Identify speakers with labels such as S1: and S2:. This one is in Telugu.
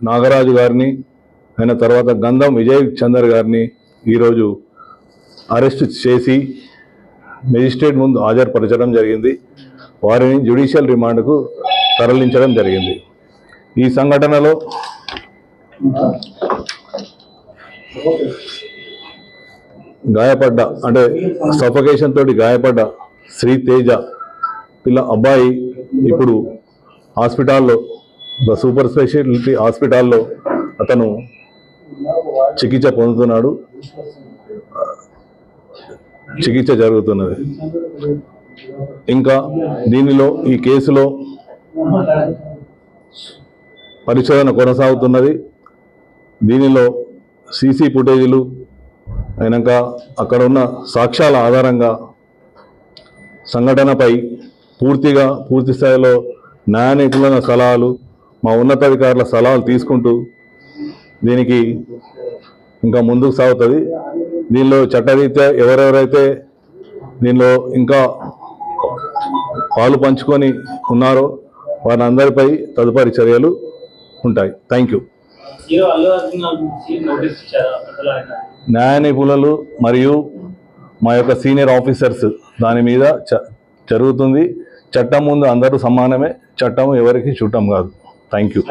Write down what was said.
S1: నాగరాజు గారిని అయిన తర్వాత గంధం విజయ్ చందర్ గారిని ఈరోజు అరెస్ట్ చేసి మెజిస్ట్రేట్ ముందు హాజరుపరచడం జరిగింది. వారిని జ్యుడిషియల్ రిమాండ్కు తరలించడం జరిగింది. ఈ సంఘటనలో గాయపడ్డ అంటే సఫోకేషన్ తోటి గాయపడ్డ శ్రీ తేజ అబ్బాయి ఇప్పుడు హాస్పిటల్లో సూపర్ స్పెషాలిటీ హాస్పిటల్లో అతను చికిత్స పొందుతున్నాడు. చికిత్స జరుగుతున్నది. ఇంకా దీనిలో ఈ కేసులో పరిశోధన కొనసాగుతున్నది. దీనిలో సీసీ ఫుటేజీలు అయినాక అక్కడ ఉన్న సాక్ష్యాల ఆధారంగా సంఘటనపై పూర్తి స్థాయిలో న్యాయ నిపుణుల సలహాలు, మా ఉన్నతాధికారుల సలహాలు తీసుకుంటూ దీనికి ఇంకా ముందుకు సాగుతుంది. దీనిలో చట్టరీత్యా ఎవరెవరైతే దీనిలో ఇంకా పాలు పంచుకొని ఉన్నారో వారందరిపై తదుపరి చర్యలు ఉంటాయి. Thank you. న్యాయ నిపుణులు మరియు మా యొక్క సీనియర్ ఆఫీసర్స్ దాని మీద జరుగుతుంది. చట్టం ముందు అందరూ సమానమే. చట్టం ఎవరికి చుట్టం కాదు. Thank you.